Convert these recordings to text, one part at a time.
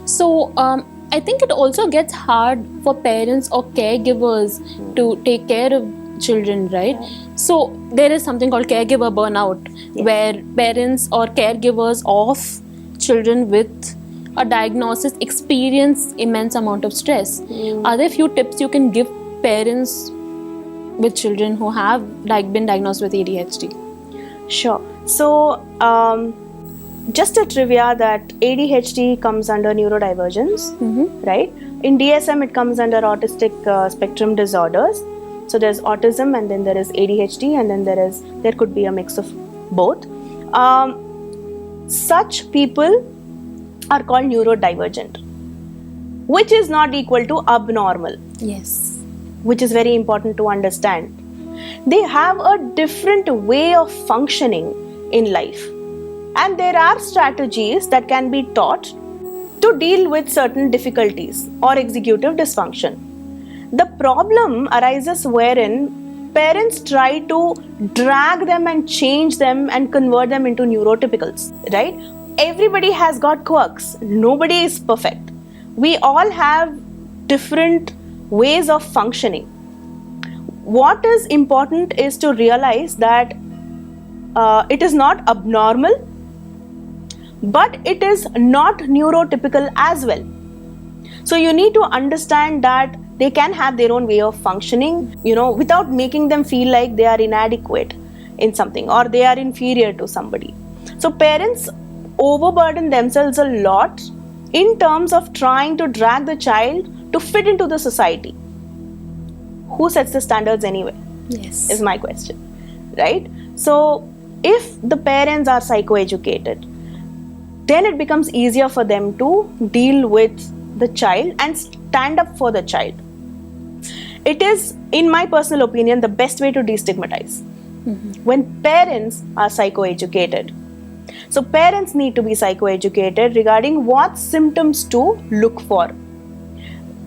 So I think it also gets hard for parents or caregivers to take care of children, right? So there is something called caregiver burnout, where parents or caregivers of children with a diagnosis experience immense amount of stress. Are there few tips you can give parents with children who have been diagnosed with ADHD? Sure. So, just a trivia that ADHD comes under neurodivergence, right? In DSM, it comes under autistic spectrum disorders. So there's autism, and then there is ADHD, and then there could be a mix of both. Such people are called neurodivergent, which is not equal to abnormal. Yes. Which is very important to understand. They have a different way of functioning in life, and there are strategies that can be taught to deal with certain difficulties or executive dysfunction. The problem arises wherein parents try to drag them and change them and convert them into neurotypicals, right? Everybody has got quirks. Nobody is perfect. We all have different ways of functioning. What is important is to realize that it is not abnormal, but it is not neurotypical as well. So you need to understand that they can have their own way of functioning, without making them feel like they are inadequate in something or they are inferior to somebody. So parents overburden themselves a lot in terms of trying to drag the child to fit into the society. Who sets the standards anyway? Yes. Is my question, right? So if the parents are psychoeducated, then it becomes easier for them to deal with the child and stand up for the child. It is, in my personal opinion, the best way to destigmatize. When parents are psychoeducated. So parents need to be psychoeducated regarding what symptoms to look for.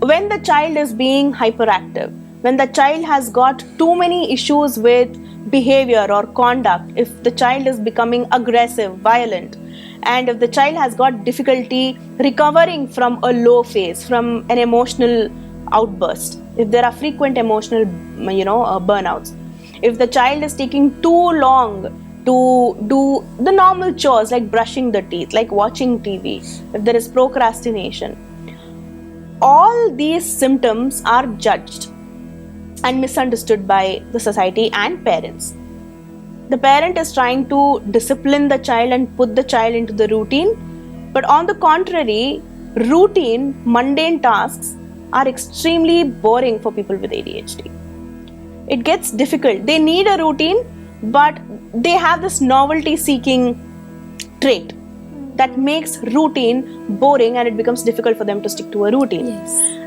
When the child is being hyperactive, when the child has got too many issues with behavior or conduct, if the child is becoming aggressive, violent, and if the child has got difficulty recovering from a low phase, from an emotional outburst, if there are frequent emotional burnouts, if the child is taking too long to do the normal chores like brushing the teeth, like watching TV, if there is procrastination, all these symptoms are judged and misunderstood by the society and parents. The parent is trying to discipline the child and put the child into the routine, but on the contrary, routine, mundane tasks are extremely boring for people with ADHD. It gets difficult. They need a routine, but they have this novelty-seeking trait that makes routine boring, and it becomes difficult for them to stick to a routine. Yes.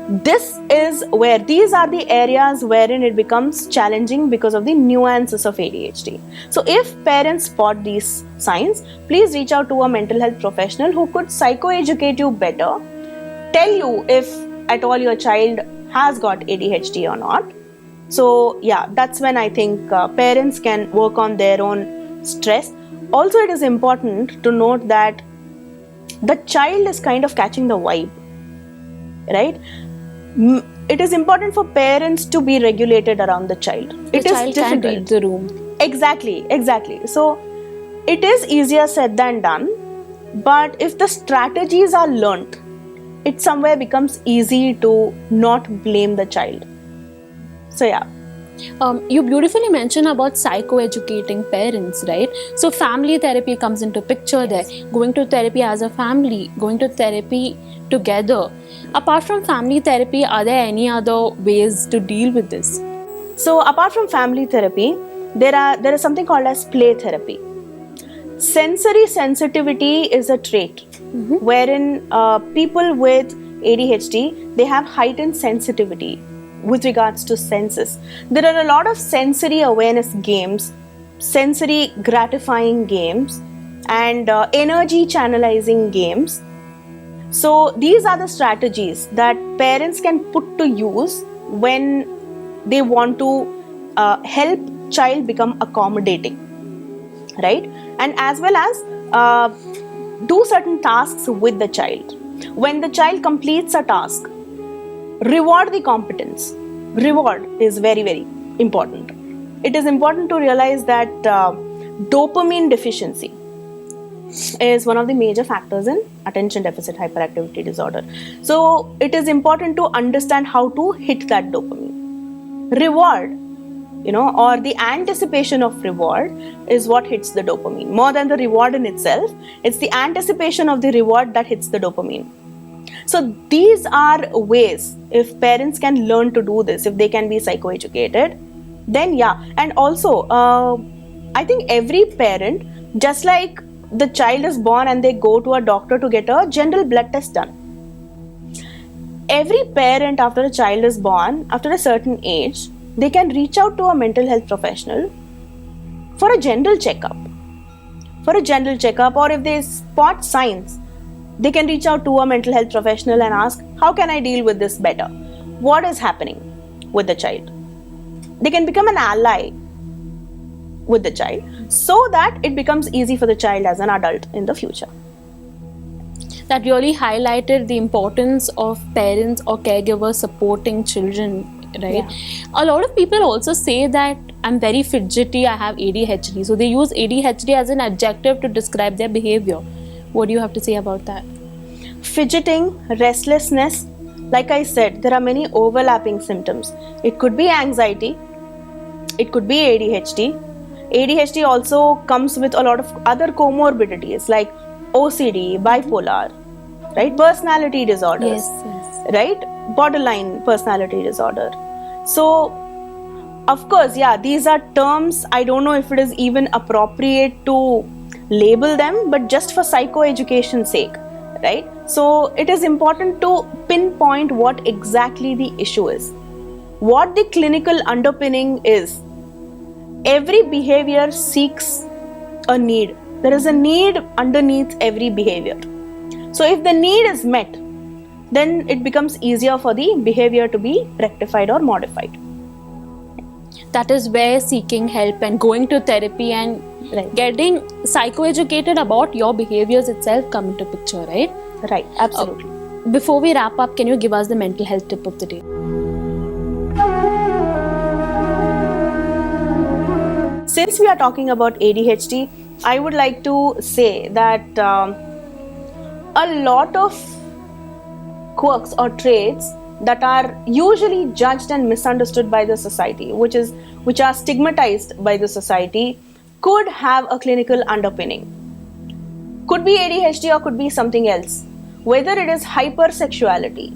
These are the areas wherein it becomes challenging because of the nuances of ADHD. So if parents spot these signs, please reach out to a mental health professional who could psychoeducate you better, tell you if at all your child has got ADHD or not. So yeah, that's when I think parents can work on their own stress. Also, it is important to note that the child is kind of catching the vibe, right? It is important for parents to be regulated around the child. The child can read the room. Exactly. So it is easier said than done, but if the strategies are learnt, it somewhere becomes easy to not blame the child. So yeah. You beautifully mentioned about psychoeducating parents, right? So family therapy comes into picture there. Going to therapy as a family, going to therapy together. Apart from family therapy, are there any other ways to deal with this? So apart from family therapy, there is something called as play therapy. Sensory sensitivity is a trait wherein people with ADHD, they have heightened sensitivity with regards to senses. There are a lot of sensory awareness games, sensory gratifying games, and energy channelizing games. So these are the strategies that parents can put to use when they want to help child become accommodating, right? And as well as do certain tasks with the child. when the child completes a task, reward the competence. Reward is very, very important. It is important to realize that dopamine deficiency is one of the major factors in attention deficit hyperactivity disorder. So it is important to understand how to hit that dopamine. Reward, or the anticipation of reward is what hits the dopamine. More than the reward in itself, it's the anticipation of the reward that hits the dopamine. So these are ways, if parents can learn to do this, if they can be psychoeducated, then yeah. And also, I think every parent, just like the child is born and they go to a doctor to get a general blood test done, every parent after a child is born, after a certain age, they can reach out to a mental health professional for a general checkup. Or if they spot signs, they can reach out to a mental health professional and ask, how can I deal with this better? What is happening with the child? They can become an ally with the child so that it becomes easy for the child as an adult in the future. That really highlighted the importance of parents or caregivers supporting children, right? Yeah. A lot of people also say that I'm very fidgety, I have ADHD. So they use ADHD as an adjective to describe their behavior. What do you have to say about that? Fidgeting, restlessness, like I said, there are many overlapping symptoms. It could be anxiety, it could be ADHD. ADHD also comes with a lot of other comorbidities like OCD, bipolar, right? Personality disorders, Yes. right? Borderline personality disorder. So, of course, yeah, these are terms. I don't know if it is even appropriate to label them, but just for psychoeducation's sake, right? So, it is important to pinpoint what exactly the issue is, what the clinical underpinning is. Every behavior seeks a need. There is a need underneath every behavior. So if the need is met, then it becomes easier for the behavior to be rectified or modified. That is where seeking help and going to therapy and getting psychoeducated about your behaviors itself come into picture, right? Right, absolutely. Before we wrap up, can you give us the mental health tip of the day? Since we are talking about ADHD, I would like to say that a lot of quirks or traits that are usually judged and misunderstood by the society, which are stigmatized by the society, could have a clinical underpinning. Could be ADHD or could be something else. Whether it is hypersexuality,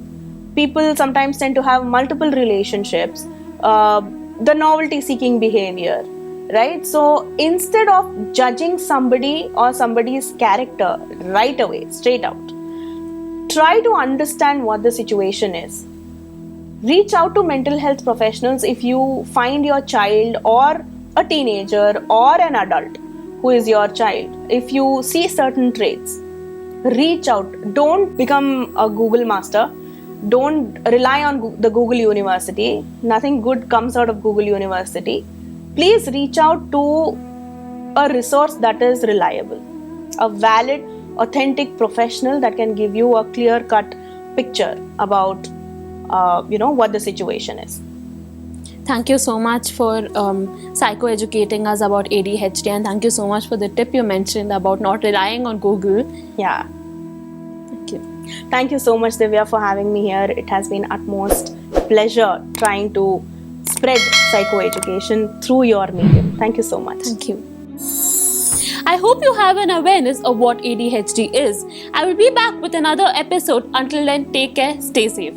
people sometimes tend to have multiple relationships, the novelty-seeking behavior, right? So instead of judging somebody or somebody's character right away, straight out, try to understand what the situation is. Reach out to mental health professionals if you find your child or a teenager or an adult who is your child. If you see certain traits, reach out. Don't become a Google master. Don't rely on the Google University. Nothing good comes out of Google University. Please reach out to a resource that is reliable, a valid, authentic professional that can give you a clear-cut picture about, what the situation is. Thank you so much for psychoeducating us about ADHD, and thank you so much for the tip you mentioned about not relying on Google. Yeah. Thank you. Thank you so much, Divya, for having me here. It has been utmost pleasure trying to spread psychoeducation through your medium. Thank you so much. Thank you. I hope you have an awareness of what ADHD is. I will be back with another episode. Until then, take care, stay safe.